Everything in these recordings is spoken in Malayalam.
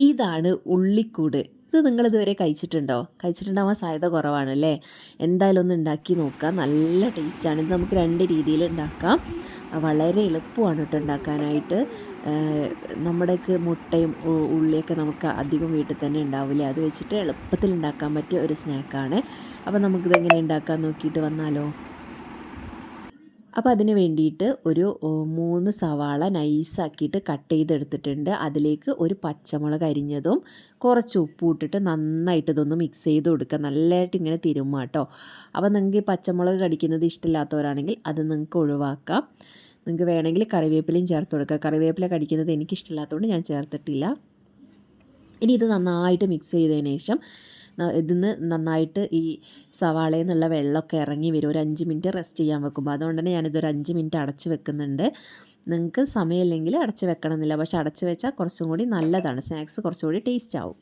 ഇതാണ് ഉള്ളിക്കൂട്. ഇത് നിങ്ങളിതുവരെ കഴിച്ചിട്ടുണ്ടോ? കഴിച്ചിട്ടുണ്ടാവാൻ സാധ്യത കുറവാണല്ലേ? എന്തായാലും ഒന്ന് ഉണ്ടാക്കി നോക്കുക. നല്ല ടേസ്റ്റാണ്. ഇത് നമുക്ക് 2 രീതിയിൽ ഉണ്ടാക്കാം. വളരെ എളുപ്പമാണ് കേട്ടോ ഉണ്ടാക്കാനായിട്ട്. നമ്മുടെയൊക്കെ മുട്ടയും ഉള്ളിയൊക്കെ നമുക്ക് അധികം വീട്ടിൽ തന്നെ ഉണ്ടാവില്ലേ? അത് വെച്ചിട്ട് എളുപ്പത്തിൽ ഉണ്ടാക്കാൻ പറ്റിയ ഒരു സ്നാക്കാണ്. അപ്പോൾ നമുക്കിതെങ്ങനെ ഉണ്ടാക്കാൻ നോക്കിയിട്ട് വന്നാലോ? അപ്പോൾ അതിന് വേണ്ടിയിട്ട് ഒരു 3 സവാള നൈസാക്കിയിട്ട് കട്ട് ചെയ്തെടുത്തിട്ടുണ്ട്. അതിലേക്ക് ഒരു പച്ചമുളക് അരിഞ്ഞതും കുറച്ച് ഉപ്പും ഇട്ടിട്ട് നന്നായിട്ട് ഇതൊന്ന് മിക്സ് ചെയ്ത് കൊടുക്കുക. നല്ലതായിട്ട് ഇങ്ങനെ തിരുമ്മുക കേട്ടോ. അപ്പോൾ നിങ്ങൾക്ക് ഈ പച്ചമുളക് കടിക്കുന്നത് ഇഷ്ടമില്ലാത്തവരാണെങ്കിൽ അത് നിങ്ങൾക്ക് ഒഴിവാക്കാം. നിങ്ങൾക്ക് വേണമെങ്കിൽ കറിവേപ്പിലയും ചേർത്ത് കൊടുക്കുക. കറിവേപ്പില കടിക്കുന്നത് എനിക്കിഷ്ടമില്ലാത്തതുകൊണ്ട് ഞാൻ ചേർത്തിട്ടില്ല. ഇനി ഇത് നന്നായിട്ട് മിക്സ് ചെയ്തതിന് ശേഷം ഇതിന്ന് നന്നായിട്ട് ഈ സവാളയിൽ നിന്നുള്ള വെള്ളമൊക്കെ ഇറങ്ങി വരും. ഒരു 5 മിനിറ്റ് റെസ്റ്റ് ചെയ്യാൻ വെക്കുമ്പോൾ. അതുകൊണ്ട് തന്നെ ഞാനിതൊരു 5 മിനിറ്റ് അടച്ച് വെക്കുന്നുണ്ട്. നിങ്ങൾക്ക് സമയമില്ലെങ്കിൽ അടച്ച് വെക്കണമെന്നില്ല. പക്ഷേ അടച്ച് വെച്ചാൽ കുറച്ചും കൂടി നല്ലതാണ്. സ്നാക്സ് കുറച്ചുകൂടി ടേസ്റ്റ് ആവും.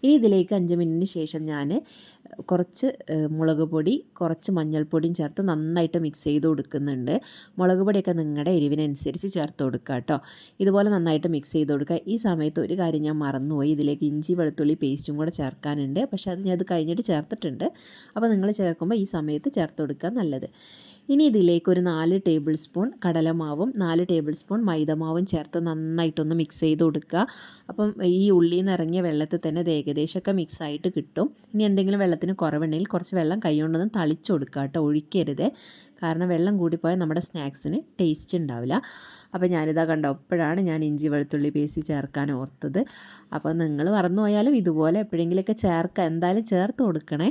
ഇനി ഇതിലേക്ക് 5 മിനിറ്റിന് ശേഷം ഞാൻ കുറച്ച് മുളക് പൊടി, കുറച്ച് മഞ്ഞൾപ്പൊടിയും ചേർത്ത് നന്നായിട്ട് മിക്സ് ചെയ്ത് കൊടുക്കുന്നുണ്ട്. മുളക് പൊടിയൊക്കെ നിങ്ങളുടെ എരിവിനനുസരിച്ച് ചേർത്ത് കൊടുക്കുക കേട്ടോ. ഇതുപോലെ നന്നായിട്ട് മിക്സ് ചെയ്ത് കൊടുക്കുക. ഈ സമയത്ത് ഒരു കാര്യം ഞാൻ മറന്നുപോയി. ഇതിലേക്ക് ഇഞ്ചി വെളുത്തുള്ളി പേസ്റ്റും കൂടെ ചേർക്കാനുണ്ട്. പക്ഷേ അത് കഴിഞ്ഞിട്ട് ചേർത്തിട്ടുണ്ട്. അപ്പോൾ നിങ്ങൾ ചേർക്കുമ്പോൾ ഈ സമയത്ത് ചേർത്ത് കൊടുക്കുക നല്ലത്. ഇനി ഇതിലേക്ക് ഒരു 4 ടേബിൾ സ്പൂൺ കടലമാവും 4 ടേബിൾ സ്പൂൺ മൈദമാവും ചേർത്ത് നന്നായിട്ടൊന്ന് മിക്സ് ചെയ്ത് കൊടുക്കുക. അപ്പം ഈ ഉള്ളിയിൽ നിന്ന് ഇറങ്ങിയ വെള്ളത്തിൽ തന്നെ ഇത് ഏകദേശമൊക്കെ മിക്സായിട്ട് കിട്ടും. ഇനി എന്തെങ്കിലും വെള്ളത്തിന് കുറവുണ്ടെങ്കിൽ കുറച്ച് വെള്ളം കൈകൊണ്ടൊന്നും തളിച്ച് കൊടുക്കുക കേട്ടോ. ഒഴിക്കരുത്. കാരണം വെള്ളം കൂടിപ്പോയാൽ നമ്മുടെ സ്നാക്സിന് ടേസ്റ്റ് ഉണ്ടാവില്ല. അപ്പോൾ ഞാനിതാ കണ്ടോ, അപ്പോഴാണ് ഞാൻ ഇഞ്ചി വെളുത്തുള്ളി പേസ്റ്റ് ചേർക്കാൻ ഓർത്തത്. അപ്പോൾ നിങ്ങൾ മറന്നു പോയാലും ഇതുപോലെ എപ്പോഴെങ്കിലുമൊക്കെ ചേർക്കുക. എന്തായാലും ചേർത്ത് കൊടുക്കണേ.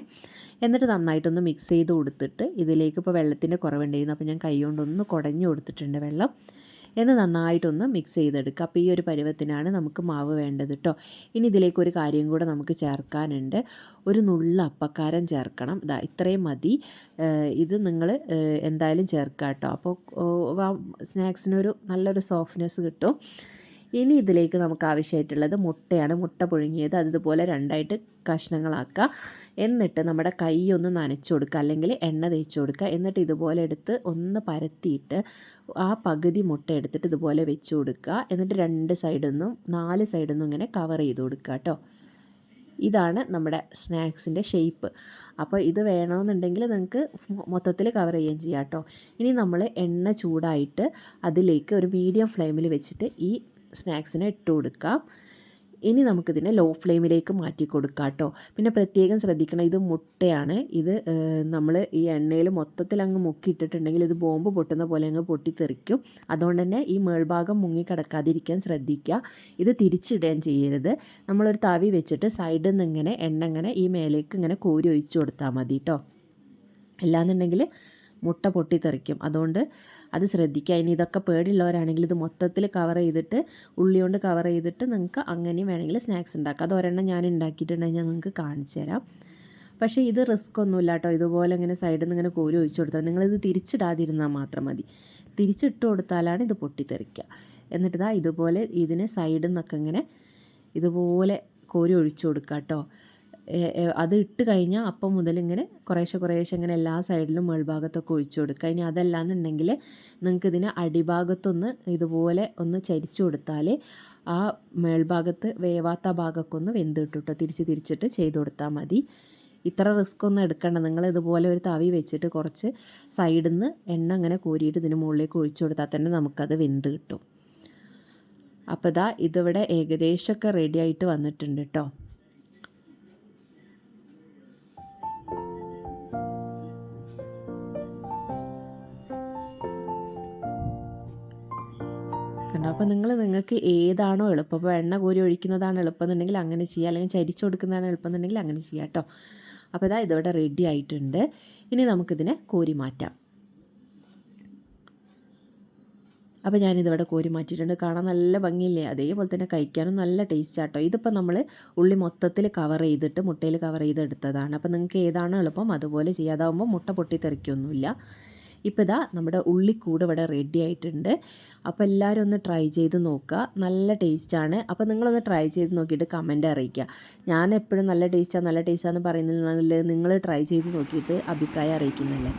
എന്നിട്ട് നന്നായിട്ടൊന്ന് മിക്സ് ചെയ്ത് കൊടുത്തിട്ട് ഇതിലേക്ക് ഇപ്പോൾ വെള്ളത്തിൻ്റെ കുറവുണ്ടായിരുന്നു. അപ്പോൾ ഞാൻ കൈ കൊണ്ടൊന്ന് കുടഞ്ഞു കൊടുത്തിട്ടുണ്ട് വെള്ളം. എന്ന് നന്നായിട്ടൊന്ന് മിക്സ് ചെയ്തെടുക്കുക. അപ്പോൾ ഈ ഒരു പരുവത്തിനാണ് നമുക്ക് മാവ് വേണ്ടത് കേട്ടോ. ഇനി ഇതിലേക്ക് ഒരു കാര്യം കൂടെ നമുക്ക് ചേർക്കാനുണ്ട്. ഒരു നുള്ള അപ്പക്കാരം ചേർക്കണം. ഇതാ ഇത്രയും മതി. ഇത് നിങ്ങൾ എന്തായാലും ചേർക്കുക കേട്ടോ. അപ്പോൾ സ്നാക്സിനൊരു നല്ലൊരു സോഫ്റ്റ്നെസ് കിട്ടും. ഇനി ഇതിലേക്ക് നമുക്ക് ആവശ്യമായിട്ടുള്ളത് മുട്ടയാണ്. മുട്ട പുഴുങ്ങിയത് അതുപോലെ 2ആയിട്ട് കഷ്ണങ്ങളാക്കുക. എന്നിട്ട് നമ്മുടെ കൈ ഒന്ന് നനച്ച് കൊടുക്കുക, അല്ലെങ്കിൽ എണ്ണ തേച്ച് കൊടുക്കുക. എന്നിട്ട് ഇതുപോലെ എടുത്ത് ഒന്ന് പരത്തിയിട്ട് ആ പകുതി മുട്ട എടുത്തിട്ട് ഇതുപോലെ വെച്ച് കൊടുക്കുക. എന്നിട്ട് 2 സൈഡിൽ നിന്നും 4 സൈഡിൽ നിന്നും ഇങ്ങനെ കവർ ചെയ്ത് കൊടുക്കുക കേട്ടോ. ഇതാണ് നമ്മുടെ സ്നാക്സിൻ്റെ ഷേപ്പ്. അപ്പോൾ ഇത് വേണമെന്നുണ്ടെങ്കിൽ നിങ്ങൾക്ക് മൊത്തത്തിൽ കവർ ചെയ്യുകയും ചെയ്യാം കേട്ടോ. ഇനി നമ്മൾ എണ്ണ ചൂടായിട്ട് അതിലേക്ക് ഒരു മീഡിയം ഫ്ലെയിമിൽ വെച്ചിട്ട് ഈ സ്നാക്സിനെ ഇട്ട് കൊടുക്കാം. ഇനി നമുക്കിതിനെ ലോ ഫ്ലെയിമിലേക്ക് മാറ്റി കൊടുക്കാം കേട്ടോ. പിന്നെ പ്രത്യേകം ശ്രദ്ധിക്കണം, ഇത് മുട്ടയാണ്. ഇത് നമ്മൾ ഈ എണ്ണയിൽ മൊത്തത്തിൽ അങ്ങ് മുക്കിയിട്ടിട്ടുണ്ടെങ്കിൽ ഇത് ബോംബ് പൊട്ടുന്ന പോലെ അങ്ങ് പൊട്ടിത്തെറിക്കും. അതുകൊണ്ട് തന്നെ ഈ മേൾഭാഗം മുങ്ങിക്കിടക്കാതിരിക്കാൻ ശ്രദ്ധിക്കുക. ഇത് തിരിച്ചിടുകയും ചെയ്യരുത്. നമ്മളൊരു തവി വെച്ചിട്ട് സൈഡിൽ നിന്ന് ഇങ്ങനെ എണ്ണ ഇങ്ങനെ ഈ മേലേക്ക് ഇങ്ങനെ കോരി ഒഴിച്ചു കൊടുത്താൽ മതി കേട്ടോ. അല്ലാന്നുണ്ടെങ്കിൽ മുട്ട പൊട്ടിത്തെറിക്കും. അതുകൊണ്ട് അത് ശ്രദ്ധിക്കുക. ഇനി ഇതൊക്കെ പേടിയുള്ളവരാണെങ്കിൽ ഇത് മൊത്തത്തിൽ കവർ ചെയ്തിട്ട് ഉള്ളി കൊണ്ട് കവർ ചെയ്തിട്ട് നിങ്ങൾക്ക് അങ്ങനെയും വേണമെങ്കിൽ സ്നാക്സ് ഉണ്ടാക്കാം. അത് ഒരെണ്ണം ഞാൻ ഉണ്ടാക്കിയിട്ടുണ്ടെങ്കിൽ ഞാൻ നിങ്ങൾക്ക് കാണിച്ചു തരാം. പക്ഷേ ഇത് റിസ്ക് ഒന്നുമില്ല കേട്ടോ. ഇതുപോലെ ഇങ്ങനെ സൈഡിൽ നിന്ന് ഇങ്ങനെ കോരി ഒഴിച്ചു കൊടുത്താൽ നിങ്ങളിത് തിരിച്ചിടാതിരുന്നാൽ മാത്രം മതി. തിരിച്ചിട്ട് കൊടുത്താലാണ് ഇത് പൊട്ടിത്തെറിക്കുക. എന്നിട്ട് ഇതുപോലെ ഇതിന് സൈഡിൽ നിന്നൊക്കെ ഇങ്ങനെ ഇതുപോലെ കോരി ഒഴിച്ചു കൊടുക്കുക കേട്ടോ. അത് ഇട്ട് കഴിഞ്ഞാൽ അപ്പം മുതൽ ഇങ്ങനെ കുറേശ്ശെ ഇങ്ങനെ എല്ലാ സൈഡിലും മേൾഭാഗത്തൊക്കെ ഒഴിച്ചു കൊടുക്കുക. ഇനി അതല്ലാന്നുണ്ടെങ്കിൽ നിങ്ങൾക്ക് ഇതിനെ അടിഭാഗത്തൊന്ന് ഇതുപോലെ ഒന്ന് ചരിച്ചു കൊടുത്താൽ ആ മേൾഭാഗത്ത് വേവാത്ത ഭാഗമൊക്കെ ഒന്ന് വെന്ത് കിട്ടും. തിരിച്ചിട്ട് ചെയ്ത് കൊടുത്താൽ മതി. ഇത്ര റിസ്ക് ഒന്നും എടുക്കേണ്ട. നിങ്ങൾ ഇതുപോലെ ഒരു തവി വെച്ചിട്ട് കുറച്ച് സൈഡിൽ നിന്ന് എണ്ണ അങ്ങനെ കോരിയിട്ട് ഇതിന് മുകളിലേക്ക് ഒഴിച്ചു കൊടുത്താൽ തന്നെ നമുക്കത് വെന്ത് കിട്ടും. അപ്പോൾ ഇതിവിടെ ഏകദേശമൊക്കെ റെഡി ആയിട്ട് വന്നിട്ടുണ്ട് കേട്ടോ. അപ്പോൾ നിങ്ങൾക്ക് ഏതാണോ എളുപ്പം, അപ്പോൾ എണ്ണ കോരി ഒഴിക്കുന്നതാണ് എളുപ്പം എന്നുണ്ടെങ്കിൽ അങ്ങനെ ചെയ്യുക, അല്ലെങ്കിൽ ചരിച്ചു കൊടുക്കുന്നതാണ് എളുപ്പം എന്നുണ്ടെങ്കിൽ അങ്ങനെ ചെയ്യാം കേട്ടോ. അപ്പോൾ ഇതിവിടെ റെഡി ആയിട്ടുണ്ട്. ഇനി നമുക്കിതിനെ കോരി മാറ്റാം. അപ്പോൾ ഞാനിതിവിടെ കോരി മാറ്റിയിട്ടുണ്ട്. കാണാൻ നല്ല ഭംഗിയില്ലേ? അതേപോലെ തന്നെ കഴിക്കാനും നല്ല ടേസ്റ്റ് ആട്ടോ. ഇതിപ്പോൾ നമ്മൾ ഉള്ളി മൊത്തത്തിൽ കവർ ചെയ്തിട്ട് മുട്ടയിൽ കവർ ചെയ്തെടുത്തതാണ്. അപ്പോൾ നിങ്ങൾക്ക് ഏതാണോ എളുപ്പം അതുപോലെ ചെയ്യാതാവുമ്പോൾ മുട്ട പൊട്ടിത്തെറിക്കൊന്നുമില്ല. ഇപ്പോൾ നമ്മുടെ ഉള്ളിക്കൂട് ഇവിടെ റെഡി ആയിട്ടുണ്ട്. അപ്പോൾ എല്ലാവരും ഒന്ന് ട്രൈ ചെയ്ത് നോക്കുക. നല്ല ടേസ്റ്റാണ്. അപ്പോൾ നിങ്ങളൊന്ന് ട്രൈ ചെയ്ത് നോക്കിയിട്ട് കമൻറ്റ് അറിയിക്കുക. ഞാൻ എപ്പോഴും നല്ല ടേസ്റ്റാന്ന് പറയുന്നതിൽ നിങ്ങൾ ട്രൈ ചെയ്ത് നോക്കിയിട്ട് അഭിപ്രായം അറിയിക്കുന്നല്ലേ.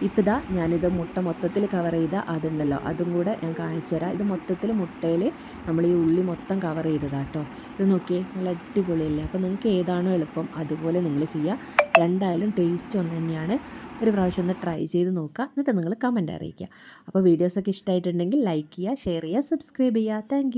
ഇപ്പോൾ ഇതാ ഞാനിത് മുട്ട മൊത്തത്തിൽ കവർ ചെയ്ത അതുണ്ടല്ലോ, അതും കൂടെ ഞാൻ കാണിച്ചു തരാം. ഇത് മൊത്തത്തിൽ മുട്ടയിൽ നമ്മൾ ഈ ഉള്ളി മൊത്തം കവർ ചെയ്തതാണ് കേട്ടോ. ഇത് നോക്കിയേ, നല്ല അടിപൊളിയല്ലേ. അപ്പോൾ നിങ്ങൾക്ക് ഏതാണോ എളുപ്പം അതുപോലെ നിങ്ങൾ ചെയ്യുക. രണ്ടായാലും ടേസ്റ്റ് ഒന്ന് തന്നെയാണ്. ഒരു പ്രാവശ്യം ഒന്ന് ട്രൈ ചെയ്ത് നോക്കുക, എന്നിട്ട് നിങ്ങൾ കമൻറ്റ് അറിയിക്കുക. അപ്പോൾ വീഡിയോസൊക്കെ ഇഷ്ടമായിട്ടുണ്ടെങ്കിൽ ലൈക്ക് ചെയ്യുക, ഷെയർ ചെയ്യുക, സബ്സ്ക്രൈബ് ചെയ്യുക. താങ്ക്